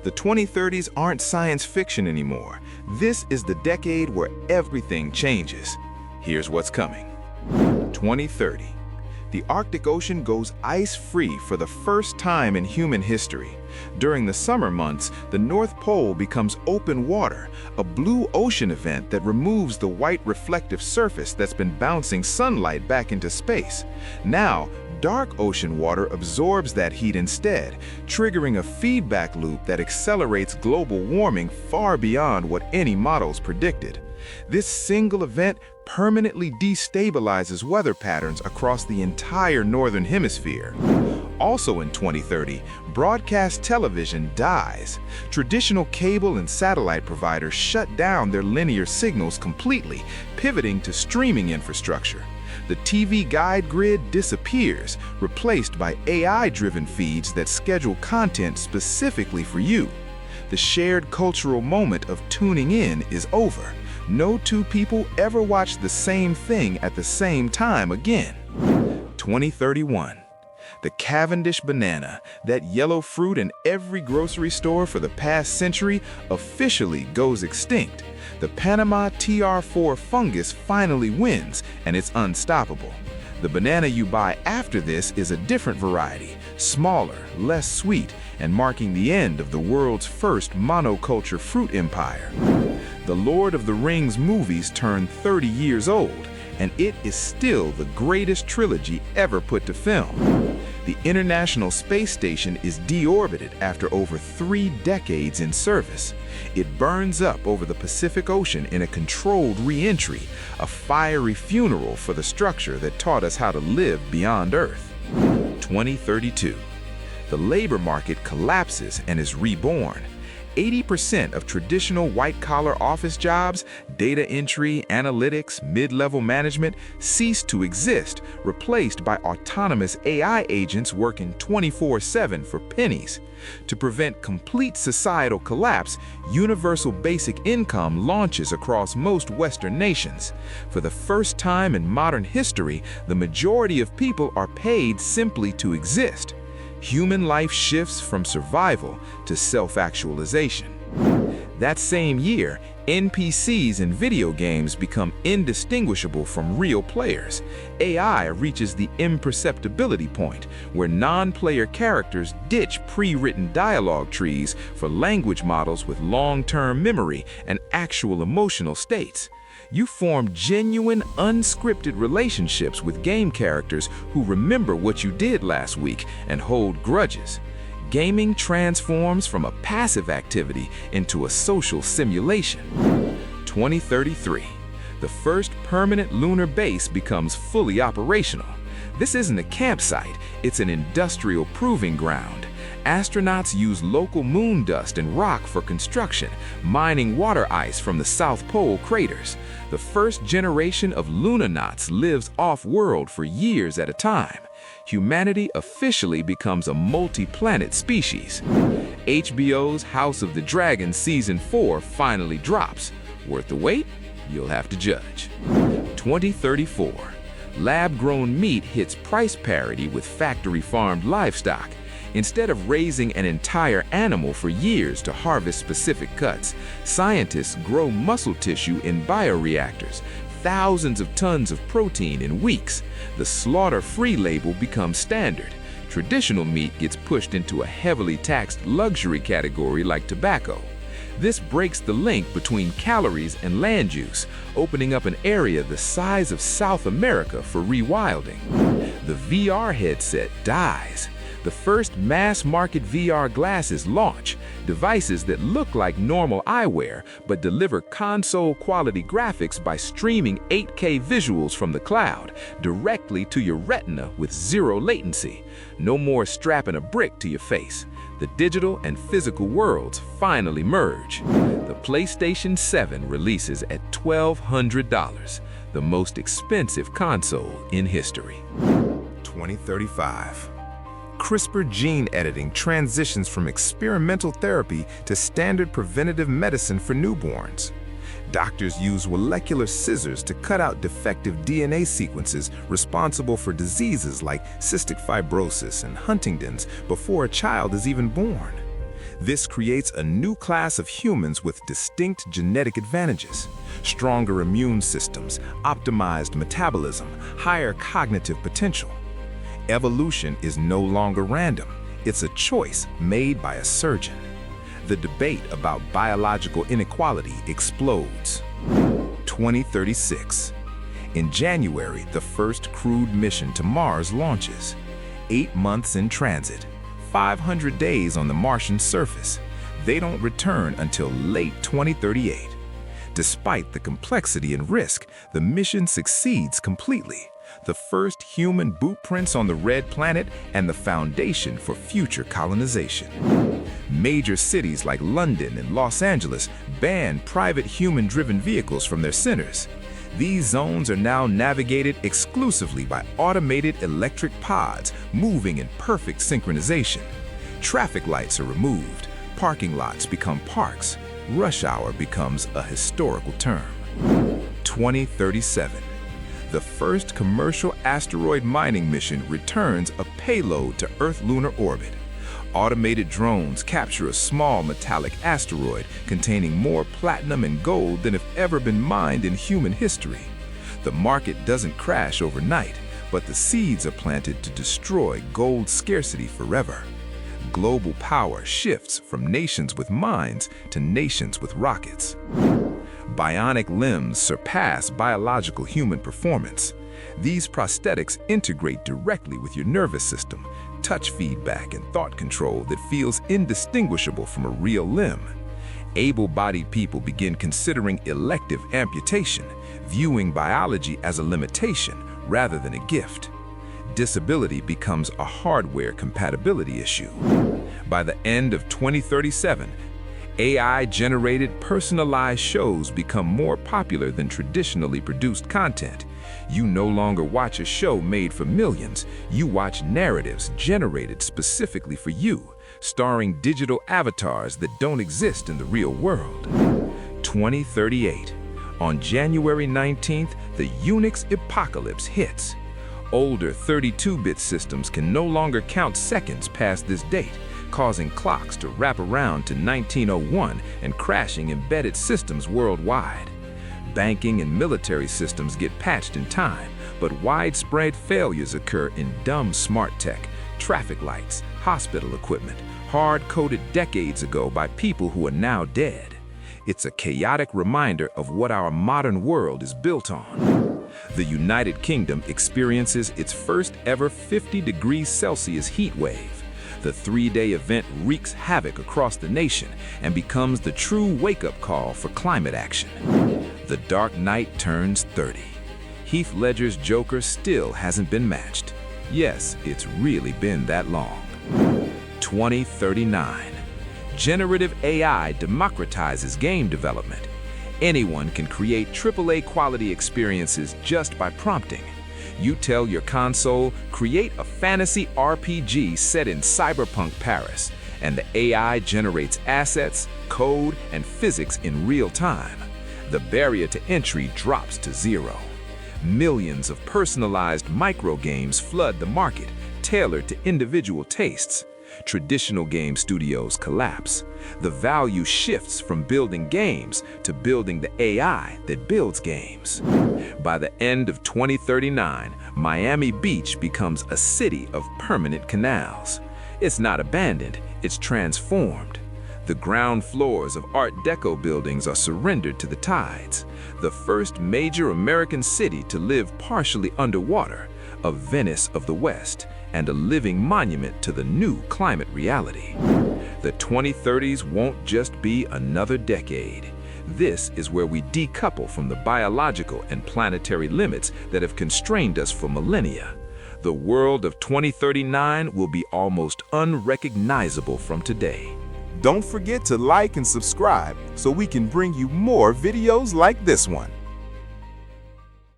The 2030s aren't science fiction anymore. This is the decade where everything changes. Here's what's coming. 2030. The Arctic Ocean goes ice-free for the first time in human history. During the summer months, the North Pole becomes open water, a blue ocean event that removes the white reflective surface that's been bouncing sunlight back into space. Now, dark ocean water absorbs that heat instead, triggering a feedback loop that accelerates global warming far beyond what any models predicted. This single event permanently destabilizes weather patterns across the entire northern hemisphere. Also in 2030, broadcast television dies. Traditional cable and satellite providers shut down their linear signals completely, pivoting to streaming infrastructure. The TV guide grid disappears, replaced by AI-driven feeds that schedule content specifically for you. The shared cultural moment of tuning in is over. No two people ever watch the same thing at the same time again. 2031. The Cavendish banana, that yellow fruit in every grocery store for the past century, officially goes extinct. The Panama TR4 fungus finally wins, and it's unstoppable. The banana you buy after this is a different variety, smaller, less sweet, and marking the end of the world's first monoculture fruit empire. The Lord of the Rings movies turned 30 years old, and it is still the greatest trilogy ever put to film. The International Space Station is deorbited after over 3 decades in service. It burns up over the Pacific Ocean in a controlled re-entry, a fiery funeral for the structure that taught us how to live beyond Earth. 2032. The labor market collapses and is reborn. 80% of traditional white-collar office jobs, data entry, analytics, mid-level management, cease to exist, replaced by autonomous AI agents working 24/7 for pennies. To prevent complete societal collapse, universal basic income launches across most Western nations. For the first time in modern history, the majority of people are paid simply to exist. Human life shifts from survival to self-actualization. That same year, NPCs in video games become indistinguishable from real players. AI reaches the imperceptibility point, where non-player characters ditch pre-written dialogue trees for language models with long-term memory and actual emotional states. You form genuine, unscripted relationships with game characters who remember what you did last week and hold grudges. Gaming transforms from a passive activity into a social simulation. 2033. The first permanent lunar base becomes fully operational. This isn't a campsite, it's an industrial proving ground. Astronauts use local moon dust and rock for construction, mining water ice from the South Pole craters. The first generation of lunanauts lives off-world for years at a time. Humanity officially becomes a multi-planet species. HBO's House of the Dragon Season 4 finally drops. Worth the wait? You'll have to judge. 2034. Lab-grown meat hits price parity with factory-farmed livestock. Instead of raising an entire animal for years to harvest specific cuts, scientists grow muscle tissue in bioreactors, thousands of tons of protein in weeks. The slaughter-free label becomes standard. Traditional meat gets pushed into a heavily taxed luxury category like tobacco. This breaks the link between calories and land use, opening up an area the size of South America for rewilding. The VR headset dies. The first mass-market VR glasses launch, devices that look like normal eyewear but deliver console-quality graphics by streaming 8K visuals from the cloud directly to your retina with zero latency. No more strapping a brick to your face. The digital and physical worlds finally merge. The PlayStation 7 releases at $1,200, the most expensive console in history. 2035. CRISPR gene editing transitions from experimental therapy to standard preventative medicine for newborns. Doctors use molecular scissors to cut out defective DNA sequences responsible for diseases like cystic fibrosis and Huntington's before a child is even born. This creates a new class of humans with distinct genetic advantages: stronger immune systems, optimized metabolism, higher cognitive potential. Evolution is no longer random. It's a choice made by a surgeon. The debate about biological inequality explodes. 2036. In January, the first crewed mission to Mars launches. 8 months in transit, 500 days on the Martian surface. They don't return until late 2038. Despite the complexity and risk, the mission succeeds completely. The first human bootprints on the Red Planet and the foundation for future colonization. Major cities like London and Los Angeles ban private human-driven vehicles from their centers. These zones are now navigated exclusively by automated electric pods moving in perfect synchronization. Traffic lights are removed, parking lots become parks, rush hour becomes a historical term. 2037. The first commercial asteroid mining mission returns a payload to Earth-lunar orbit. Automated drones capture a small metallic asteroid containing more platinum and gold than have ever been mined in human history. The market doesn't crash overnight, but the seeds are planted to destroy gold scarcity forever. Global power shifts from nations with mines to nations with rockets. Bionic limbs surpass biological human performance. These prosthetics integrate directly with your nervous system, touch feedback and thought control that feels indistinguishable from a real limb. Able-bodied people begin considering elective amputation, viewing biology as a limitation rather than a gift. Disability becomes a hardware compatibility issue. By the end of 2037, AI-generated personalized shows become more popular than traditionally produced content. You no longer watch a show made for millions. You watch narratives generated specifically for you, starring digital avatars that don't exist in the real world. 2038. On January 19th, the Unix Epochalypse hits. Older 32-bit systems can no longer count seconds past this date, causing clocks to wrap around to 1901 and crashing embedded systems worldwide. Banking and military systems get patched in time, but widespread failures occur in dumb smart tech, traffic lights, hospital equipment, hard-coded decades ago by people who are now dead. It's a chaotic reminder of what our modern world is built on. The United Kingdom experiences its first ever 50 degrees Celsius heat wave. The 3-day event wreaks havoc across the nation and becomes the true wake-up call for climate action. The Dark Knight turns 30. Heath Ledger's Joker still hasn't been matched. Yes, it's really been that long. 2039. Generative AI democratizes game development. Anyone can create AAA quality experiences just by prompting. You tell your console, create a fantasy RPG set in cyberpunk Paris, and the AI generates assets, code, and physics in real time. The barrier to entry drops to zero. Millions of personalized microgames flood the market, tailored to individual tastes. Traditional game studios collapse. The value shifts from building games to building the AI that builds games. By the end of 2039, Miami Beach becomes a city of permanent canals. It's not abandoned, it's transformed. The ground floors of Art Deco buildings are surrendered to the tides. The first major American city to live partially underwater, a Venice of the West, and a living monument to the new climate reality. The 2030s won't just be another decade. This is where we decouple from the biological and planetary limits that have constrained us for millennia. The world of 2039 will be almost unrecognizable from today. Don't forget to like and subscribe so we can bring you more videos like this one.